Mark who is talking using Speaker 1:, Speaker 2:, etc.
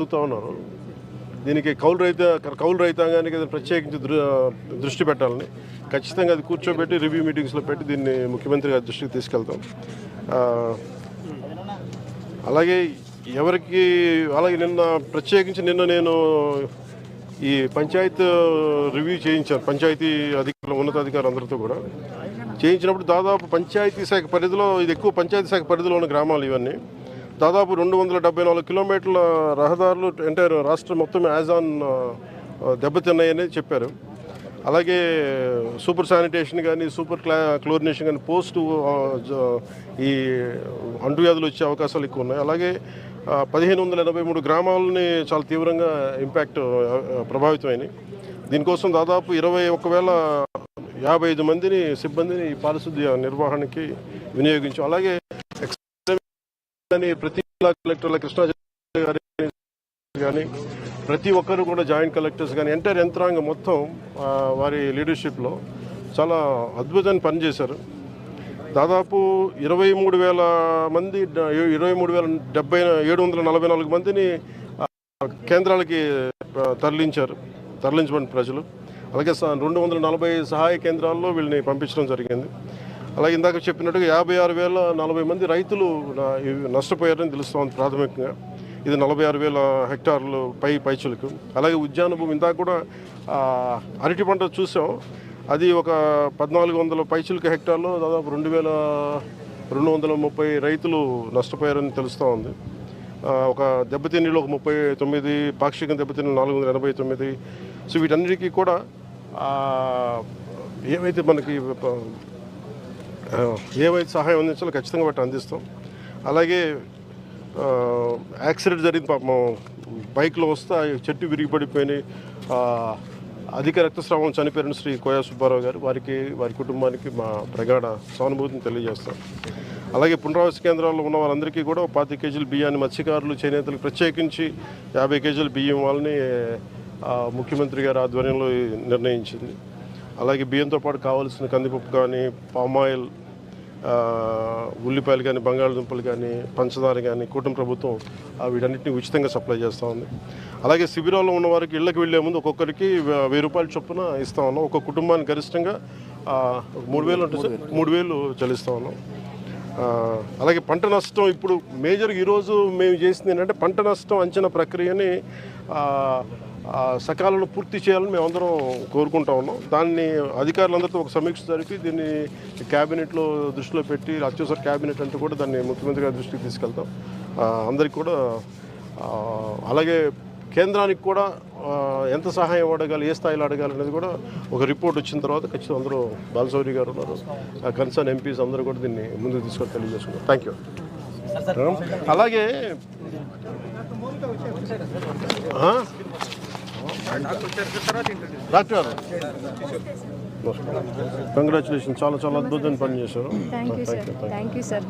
Speaker 1: అడుగుతూ ఉన్నారు. దీనికి కౌలు రైతాంగానికి ప్రత్యేకించి దృష్టి పెట్టాలని ఖచ్చితంగా అది కూర్చోబెట్టి రివ్యూ మీటింగ్స్లో పెట్టి దీన్ని ముఖ్యమంత్రి గారి దృష్టికి తీసుకెళ్తాం. అలాగే నిన్న నేను ఈ పంచాయత్ రివ్యూ చేయించాను. పంచాయతీ ఉన్నతాధికారులు అందరితో కూడా చేయించినప్పుడు దాదాపు పంచాయతీ శాఖ పరిధిలో, ఇది ఎక్కువ పంచాయతీ శాఖ పరిధిలో ఉన్న గ్రామాలు ఇవన్నీ, దాదాపు 274 కిలోమీటర్ల రహదారులు ఎంటైర్ రాష్ట్రం మొత్తం యాజ్ ఆన్ దెబ్బతిన్నాయని చెప్పారు. అలాగే సూపర్ శానిటేషన్ కానీ సూపర్ క్లోరినేషన్ కానీ ఈ అంటువ్యాధులు వచ్చే అవకాశాలు ఎక్కువ ఉన్నాయి. అలాగే 1583 గ్రామాలని చాలా తీవ్రంగా ప్రభావితమైనవి. దీనికోసం దాదాపు 21,055 మందిని సిబ్బందిని ఈ పారిశుద్ధ్య నిర్వహణకి వినియోగించాం. అలాగే ప్రతి జిల్లా కలెక్టర్ల కృష్ణా గారి కానీ ప్రతి ఒక్కరు కూడా జాయింట్ కలెక్టర్స్ కానీ ఎంటైర్ యంత్రాంగం మొత్తం వారి లీడర్షిప్లో చాలా అద్భుతమైన పనిచేశారు. దాదాపు 23,000 మంది 23,744 మందిని కేంద్రాలకి తరలించబడిన ప్రజలు. అలాగే 240 సహాయ కేంద్రాల్లో వీళ్ళని పంపించడం జరిగింది. అలాగే ఇందాక చెప్పినట్టుగా 56,040 మంది రైతులు నష్టపోయారని తెలుస్తోంది ప్రాథమికంగా. ఇది 46,000 హెక్టార్లు పైచులకు. అలాగే ఉద్యాన భూమి ఇందాక కూడా అరటి పంట చూసాం, అది ఒక 1,400 పైచులకు హెక్టార్లో దాదాపు 2,230 రైతులు నష్టపోయారని తెలుస్తూ ఉంది. ఒక దెబ్బతిన్నీళ్ళు ఒక 39, పాక్షిక దెబ్బతిన్నీళ్ళు 489. సో వీటన్నిటికీ కూడా ఏవైతే సహాయం అందించాలో ఖచ్చితంగా వాటి అందిస్తాం. అలాగే యాక్సిడెంట్ జరిగింది, పాపం బైక్లో వస్తే చెట్టు విరిగిపడిపోయినాయి, అధిక రక్తస్రావం చనిపోయిన శ్రీ కోయా సుబ్బారావు గారు, వారి కుటుంబానికి మా ప్రగాఢ సానుభూతిని తెలియజేస్తాం. అలాగే పునరావాస కేంద్రాల్లో ఉన్న వాళ్ళందరికీ కూడా 25 కేజీల బియ్యాన్ని మత్స్యకారులు, చేనేతలకు ప్రత్యేకించి 50 కేజీల బియ్యం వాళ్ళని ముఖ్యమంత్రి గారి ఆధ్వర్యంలో నిర్ణయించింది. అలాగే బియ్యంతో పాటు కావాల్సిన కందిపప్పు కానీ, పామాయిల్, ఉల్లిపాయలు కానీ, బంగాళదుంపలు కానీ, పంచదార కానీ కూటమి ప్రభుత్వం వీటన్నిటిని ఉచితంగా సప్లై చేస్తూ ఉంది. అలాగే శిబిరాల్లో ఉన్న వారికి ఇళ్ళకి వెళ్లే ముందు ఒక్కొక్కరికి 1,000 రూపాయల చొప్పున ఇస్తా ఉన్నాం. ఒక కుటుంబానికి గరిష్టంగా 3,000 ఉంటుంది సార్, 3,000 చెల్లిస్తూ ఉన్నాం. అలాగే పంట నష్టం ఇప్పుడు మేజర్గా ఈరోజు మేము చేసింది ఏంటంటే పంట నష్టం అంచనా ప్రక్రియని సకాలంలో పూర్తి చేయాలని మేమందరం కోరుకుంటా ఉన్నాం. దాన్ని అధికారులందరితో ఒక సమీక్ష జరిపి దీన్ని క్యాబినెట్లో దృష్టిలో పెట్టి, అత్యవసర క్యాబినెట్ అంటూ కూడా దాన్ని ముఖ్యమంత్రి గారి దృష్టికి తీసుకెళ్తాం అందరికి కూడా. అలాగే కేంద్రానికి కూడా ఎంత సహాయం అడగాలి, ఏ స్థాయిలో అడగాలి అనేది కూడా ఒక రిపోర్ట్ వచ్చిన తర్వాత ఖచ్చితంగా అందరూ, బాలశౌరి గారు ఉన్నారు, కన్సర్న్ ఎంపీస్ అందరూ కూడా దీన్ని ముందుకు తీసుకొని తెలియజేసుకున్నారు. Thank you. అలాగే డాక్టర్ గారు కంగ్రాచులేషన్, చాలా అద్భుతమైన పని చేశారు.
Speaker 2: Thank you sir.